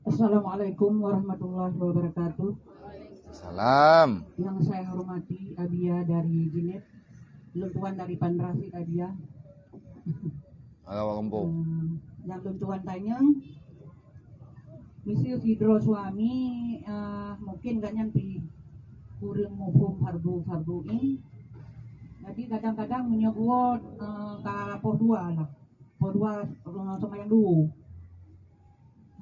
Assalamualaikum warahmatullahi wabarakatuh. Salam. Yang saya hormati Abia dari Jinet, luntuan dari Pandrasi Abia. Agak kampung. Yang luntuan tanyang, misi hidro suami mungkin gak nyampi kurang mufum fardu ini. Jadi kadang-kadang menyebut ke dua lah, dua sama yang dulu.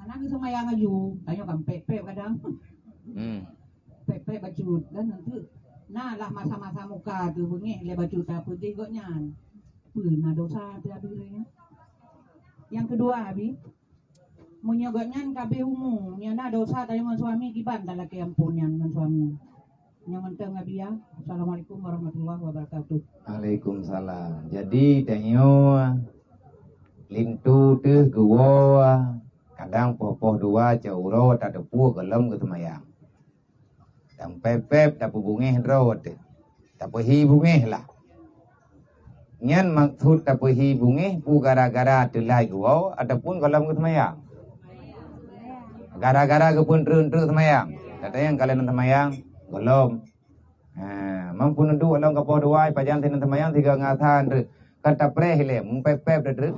Karena sama yang aju, tanya kan pepe kadang. Pepe baju dan nanti nah lah masa-masa muka tu bunyi le baju tak putih goknya pernah dosa tiap-tiapnya. Yang kedua abi munyogoknya kabeh umum nyana dosa tayong suami kiban dalaki ampun yang suami yang menteng abi ya. Assalamualaikum warahmatullahi wabarakatuh. Waalaikumsalam. Jadi tanyo lintu tu gua kadang popoh dua cauro tak ada pu gelem ke temayang. Dan pepep tak bungeh rot. Tak hi bungeh lah. Nyan maksud tak hi bungeh pu gara-gara delai gua ataupun gelem ke temayang. Gara-gara ke pun terus temayang. Kata yang kalian temayang gelem. Mampu nendu alam kapau dua pajan tinan temayang tiga ngatan kata prehile pepep de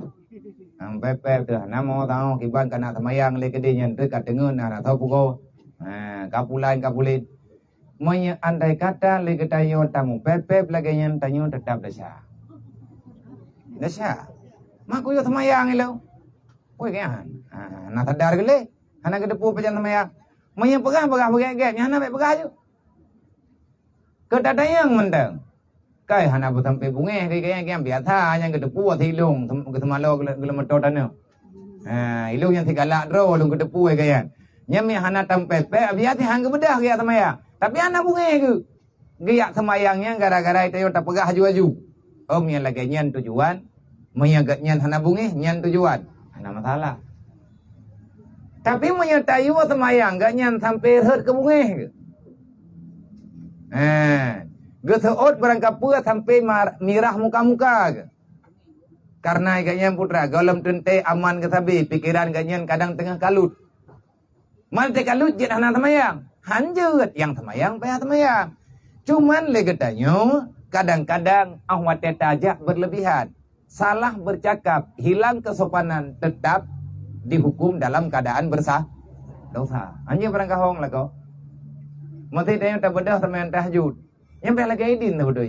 pepep de namo tao kiban kana temayang le kede nyan de katengun ana tau pugo kapulin moy andai kata le ketayo tamu pepep lagi nyan tanyo tetap desa maku yo temayang ilo oi kan na tadar gele ana gede pu pajan temayang moy pegang ge nyana be pegang Kedadayang mendang. Kai hana butampe bunge kai yang biasa yang kedepu athilung ketemalo gelemetotane. Ilung yang tigalak dro lung kedepu kayan. Nyami hana tampepe abiati hang bedah gaya semaya. Tapi hana bunge ke. Gaya semayangnya gara-gara itu tak pegah aju-aju. Om yang lagi nyan tujuan, menyagat nyan hana bunge nyan tujuan. Hana masalah. Tapi menyertai semayang gak nyan sampai herd ke bunge ke. Geseot berangkat pua sampai mirah muka-muka ke. Karena ganyan putra golem tente aman ke sabi pikiran ganyan kadang tengah kalut. Mal te kalut jet hana temayang. Hanjut yang temayang payah temayang. Cuman legetanyo kadang-kadang ahwat tajak berlebihan. Salah bercakap, hilang kesopanan, tetap dihukum dalam keadaan bersah dosa. Anjing berangkat hong lah kau. Mesti dia tak bedah teman tahajud. Yang pernah lagi idin tak bedah.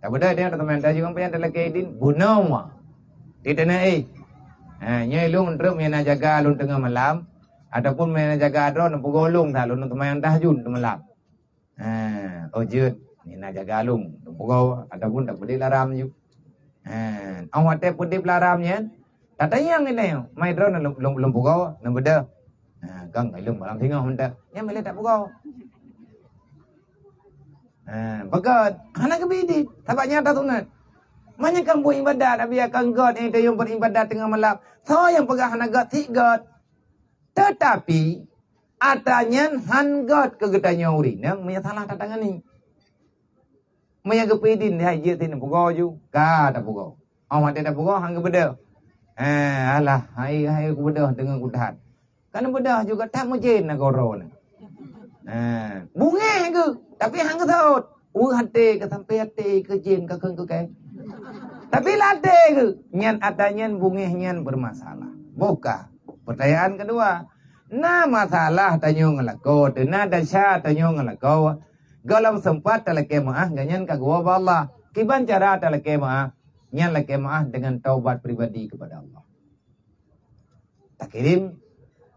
Tak bedah dia teman tahajud yang pernah lagi idin bunuh mah. Tidak naik. Nyai lung terus mena jaga lung tengah malam ataupun mena jaga adron pugolung dah lung teman tahajud malam. Ojud mena jaga lung pugol ataupun tak beli laram ju. Awak teh putih laramnya. Tak tayang ini. Mai dron lung pugol nak bedah. Kan lung malam tengah hendak. Yang boleh tak pugol. Bagat, anak kebidi, tabaknya tak sunat. Banyak kan buat ibadat, tapi akan God yang yang beribadat tengah malam. So yang pegang anak God, God. Tetapi, atanya han God kegetanya uri. Yang punya salah tatangan ni. Punya kebidi, dia hajit ini, pukau ju. Ka, tak pukau. Awak tidak pukau, hang kebedah. Alah, hai kebedah dengan kudahat. Karena bedah juga tak mungkin nak korona. Bunga ke, tapi hang ketaut. Hati ke sampai hati ke jin ke keng ke keng. Tapi late ke, nyan atanya bunga nyan bermasalah. Buka. Pertanyaan kedua, na masalah tanyo ngelako, na dasya tanyo ngelako. Galam sempat talake maah ganyan kagwa Allah. Kiban cara talake maah, nyan lake maah dengan taubat pribadi kepada Allah. Tak kirim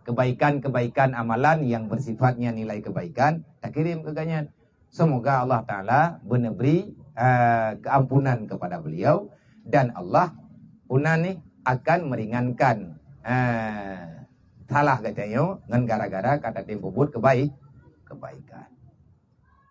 kebaikan-kebaikan amalan yang bersifatnya nilai kebaikan, tak kirim ke ganyan. Semoga Allah Ta'ala memberi keampunan kepada beliau. Dan Allah punani akan meringankan salah katanya dengan gara-gara kata tempo buat kebaikan.